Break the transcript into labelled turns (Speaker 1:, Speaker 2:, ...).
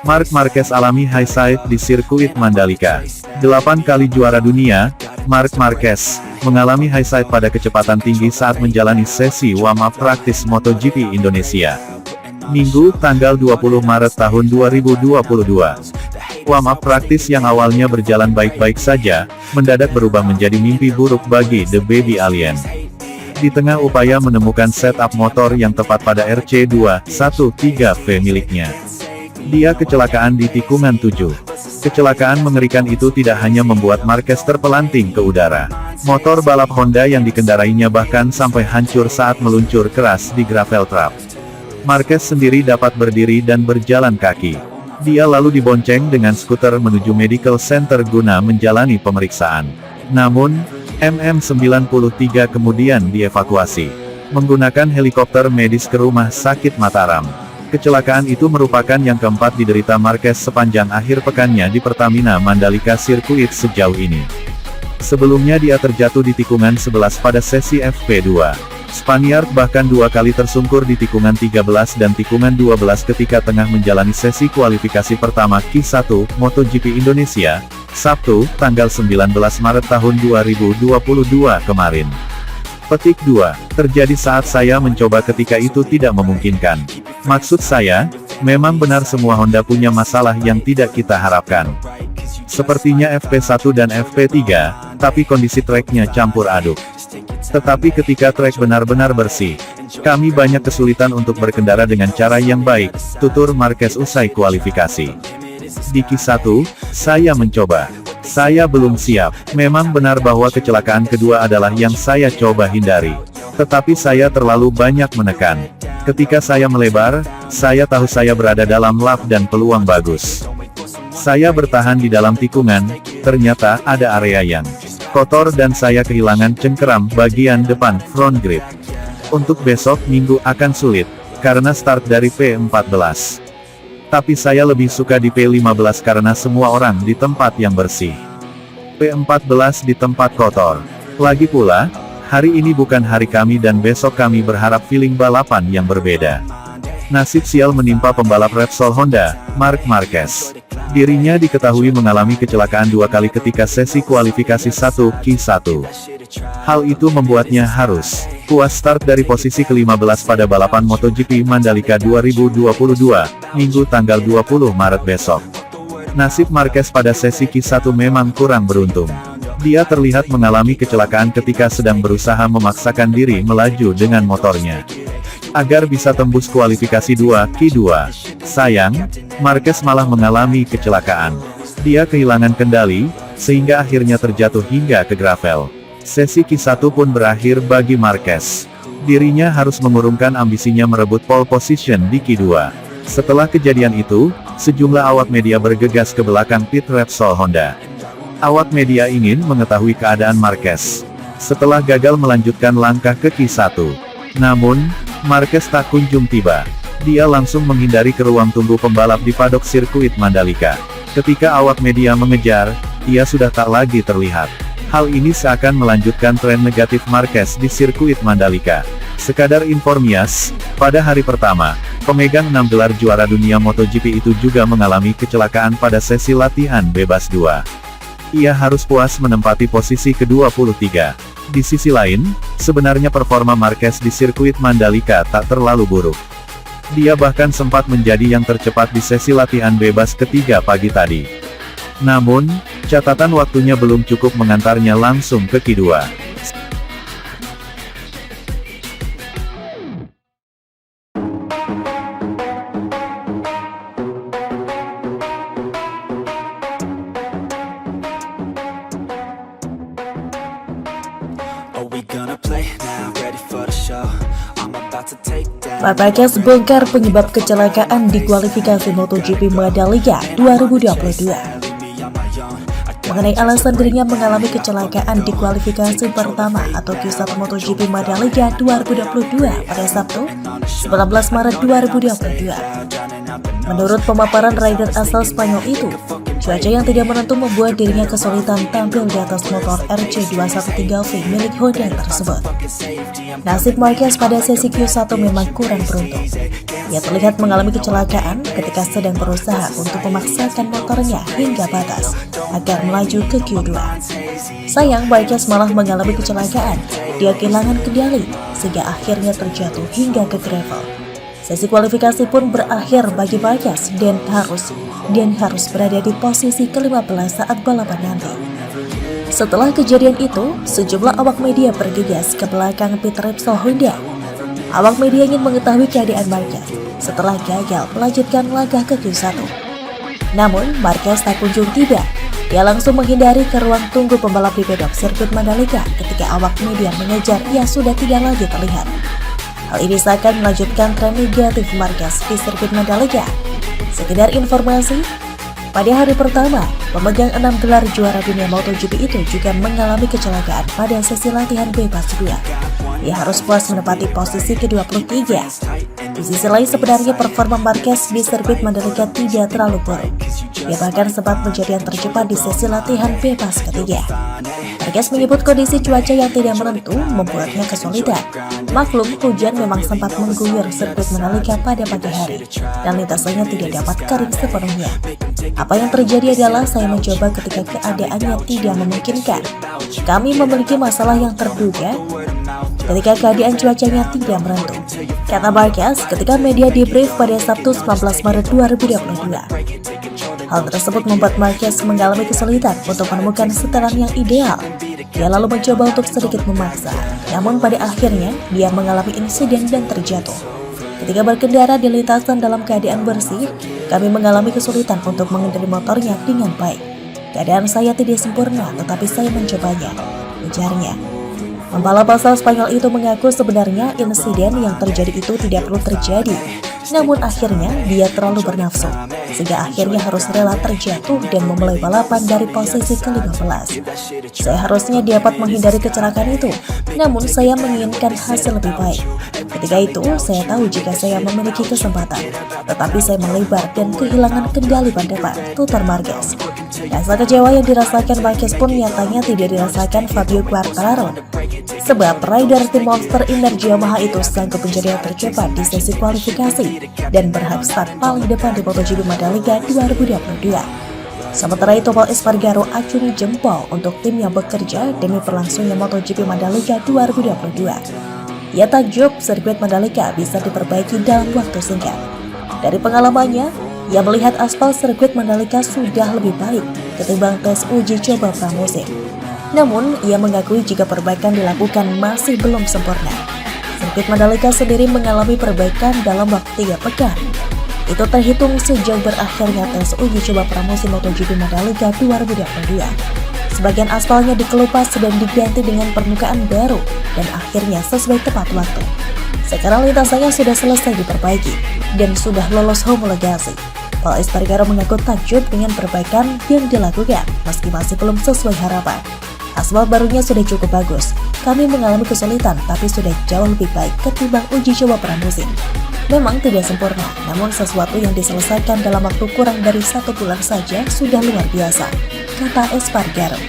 Speaker 1: Marc Marquez alami high side di sirkuit Mandalika. 8 kali juara dunia, Marc Marquez mengalami high side pada kecepatan tinggi saat menjalani sesi warm-up praktis MotoGP Indonesia. Minggu, tanggal 20 Maret tahun 2022. Warm-up praktis yang awalnya berjalan baik-baik saja, mendadak berubah menjadi mimpi buruk bagi The Baby Alien. Di tengah upaya menemukan setup motor yang tepat pada RC213V miliknya, dia kecelakaan di tikungan 7. Kecelakaan mengerikan itu tidak hanya membuat Marquez terpelanting ke udara. Motor balap Honda yang dikendarainya bahkan sampai hancur saat meluncur keras di gravel trap. Marquez sendiri dapat berdiri dan berjalan kaki. Dia lalu dibonceng dengan skuter menuju medical center guna menjalani pemeriksaan. Namun, MM93 kemudian dievakuasi menggunakan helikopter medis ke rumah sakit Mataram. Kecelakaan itu merupakan yang keempat diderita Marquez sepanjang akhir pekannya di Pertamina Mandalika Circuit sejauh ini. Sebelumnya dia terjatuh di tikungan 11 pada sesi FP2. Spaniard bahkan 2 kali tersungkur di tikungan 13 dan tikungan 12 ketika tengah menjalani sesi kualifikasi pertama Q1 MotoGP Indonesia, Sabtu, tanggal 19 Maret tahun 2022 kemarin. Petik 2. Terjadi saat saya mencoba ketika itu tidak memungkinkan. Maksud saya, memang benar semua Honda punya masalah yang tidak kita harapkan. Sepertinya FP1 dan FP3, tapi kondisi treknya campur aduk. Tetapi ketika trek benar-benar bersih, kami banyak kesulitan untuk berkendara dengan cara yang baik, tutur Marquez usai kualifikasi. Di Q1, saya mencoba. Saya belum siap. Memang benar bahwa kecelakaan kedua adalah yang saya coba hindari. Tetapi saya terlalu banyak menekan. Ketika saya melebar, saya tahu saya berada dalam lap dan peluang bagus. Saya bertahan di dalam tikungan, ternyata ada area yang kotor dan saya kehilangan cengkeram bagian depan front grip. Untuk besok Minggu akan sulit, karena start dari P14. Tapi saya lebih suka di P15 karena semua orang di tempat yang bersih. P14 di tempat kotor. Lagi pula, hari ini bukan hari kami dan besok kami berharap feeling balapan yang berbeda. Nasib sial menimpa pembalap Repsol Honda, Marc Marquez. Dirinya diketahui mengalami kecelakaan 2 kali ketika sesi kualifikasi 1 Q1. Hal itu membuatnya harus puas start dari posisi ke-15 pada balapan MotoGP Mandalika 2022, Minggu tanggal 20 Maret besok. Nasib Marquez pada sesi Q1 memang kurang beruntung. Dia terlihat mengalami kecelakaan ketika sedang berusaha memaksakan diri melaju dengan motornya agar bisa tembus kualifikasi 2 Q2. Sayang, Marquez malah mengalami kecelakaan. Dia kehilangan kendali, sehingga akhirnya terjatuh hingga ke gravel. Sesi Q1 pun berakhir bagi Marquez. Dirinya harus mengurungkan ambisinya merebut pole position di Q2. Setelah kejadian itu, sejumlah awak media bergegas ke belakang pit Repsol Honda. Awak media ingin mengetahui keadaan Marquez setelah gagal melanjutkan langkah ke Q1. Namun, Marquez tak kunjung tiba. Dia langsung menghindari ke ruang tunggu pembalap di padok sirkuit Mandalika. Ketika awak media mengejar, ia sudah tak lagi terlihat. Hal ini seakan melanjutkan tren negatif Marquez di sirkuit Mandalika. Sekadar informias, pada hari pertama, pemegang 6 gelar juara dunia MotoGP itu juga mengalami kecelakaan pada sesi latihan bebas 2. Ia harus puas menempati posisi ke-23. Di sisi lain, sebenarnya performa Marquez di sirkuit Mandalika tak terlalu buruk. Dia bahkan sempat menjadi yang tercepat di sesi latihan bebas ketiga pagi tadi. Namun, catatan waktunya belum cukup mengantarnya langsung ke Q2.
Speaker 2: Marc Marquez bongkar penyebab kecelakaan di kualifikasi MotoGP Mandalika 2022. Mengenai alasan dirinya mengalami kecelakaan di kualifikasi pertama atau Q1 MotoGP Mandalika 2022 pada Sabtu, 19 Maret 2022. Menurut pemaparan rider asal Spanyol itu, Cuaca yang tidak menentu membuat dirinya kesulitan tampil di atas motor RC213V milik Honda tersebut. Nasib Marquez pada sesi Q1 memang kurang beruntung. Ia terlihat mengalami kecelakaan ketika sedang berusaha untuk memaksakan motornya hingga batas agar melaju ke Q2. Sayang, Marquez malah mengalami kecelakaan. Dia kehilangan kendali sehingga akhirnya terjatuh hingga ke gravel. Sesi kualifikasi pun berakhir bagi Marquez dan harus berada di posisi ke-15 saat balapan nanti. Setelah kejadian itu, sejumlah awak media bergegas ke belakang pit Repsol Honda. Awak media ingin mengetahui keadaan Marquez setelah gagal melanjutkan laga ke Q1. Namun, Marquez tak kunjung tiba. Dia langsung menghindari ke ruang tunggu pembalap di pedok sirkuit Mandalika ketika awak media mengejar ia sudah tidak lagi terlihat. Hal ini seakan melanjutkan tren negatif Marquez di sirkuit Mandalika. Sekedar informasi, pada hari pertama, pemegang 6 gelar juara dunia MotoGP itu juga mengalami kecelakaan pada sesi latihan bebas 2. Ia harus puas menempati posisi ke-23. Di sisi lain, sebenarnya performa Marquez di sirkuit Mandalika tidak terlalu buruk. Ia bahkan sempat menjadi yang tercepat di sesi latihan bebas ketiga. Marquez menyebut kondisi cuaca yang tidak menentu membuatnya kesulitan. Maklum, hujan memang sempat mengguyur sirkuit Mandalika pada pagi hari, dan lintasannya tidak dapat kering sepenuhnya. Apa yang terjadi adalah saya mencoba ketika keadaannya tidak memungkinkan. Kami memiliki masalah yang terduga ketika keadaan cuacanya tidak menentu, kata Marquez ketika media debrief pada Sabtu 19 Maret 2022. Hal tersebut membuat Marquez mengalami kesulitan untuk menemukan setelan yang ideal. Dia lalu mencoba untuk sedikit memaksa, namun pada akhirnya dia mengalami insiden dan terjatuh. Ketika berkendara di lintasan dalam keadaan bersih, kami mengalami kesulitan untuk mengendari motornya dengan baik. Keadaan saya tidak sempurna, tetapi saya mencobanya, ujarnya. Pembalap asal Spanyol itu mengaku sebenarnya insiden yang terjadi itu tidak perlu terjadi. Namun akhirnya dia terlalu bernafsu, sehingga akhirnya harus rela terjatuh dan memulai balapan dari posisi ke-15. Saya harusnya dapat menghindari kecelakaan itu, namun saya menginginkan hasil lebih baik. Ketika itu, saya tahu jika saya memiliki kesempatan, tetapi saya melebar dan kehilangan kendali ban depan, tutur Marquez. Rasa kecewa yang dirasakan Marquez pun nyatanya tidak dirasakan Fabio Quartararo. Sebab rider tim Monster Energy Yamaha itu sanggup menjadi yang tercepat di sesi kualifikasi dan berhak start paling depan di MotoGP Mandalika 2022. Sementara itu, Pol Espargaro acungi jempol untuk tim yang bekerja demi berlangsungnya MotoGP Mandalika 2022. Ia takjub sirkuit Mandalika bisa diperbaiki dalam waktu singkat. Dari pengalamannya, ia melihat aspal sirkuit Mandalika sudah lebih baik ketimbang tes uji coba pramusim. Namun, ia mengakui jika perbaikan dilakukan masih belum sempurna. Sirkuit Mandalika sendiri mengalami perbaikan dalam waktu 3 pekan. Itu terhitung sejak berakhirnya tes uji coba pramusim MotoGP Mandalika 2022. Sebagian aspalnya dikelupas dan diganti dengan permukaan baru dan akhirnya sesuai tepat waktu. Sekarang lintasannya sudah selesai diperbaiki dan sudah lolos homologasi. Pol Espargaro mengaku takjub dengan perbaikan yang dilakukan meski masih belum sesuai harapan. Aspal barunya sudah cukup bagus. Kami mengalami kesulitan, tapi sudah jauh lebih baik ketimbang uji coba pramusim. Memang tidak sempurna, namun sesuatu yang diselesaikan dalam waktu kurang dari 1 bulan saja sudah luar biasa, kata Espargaro.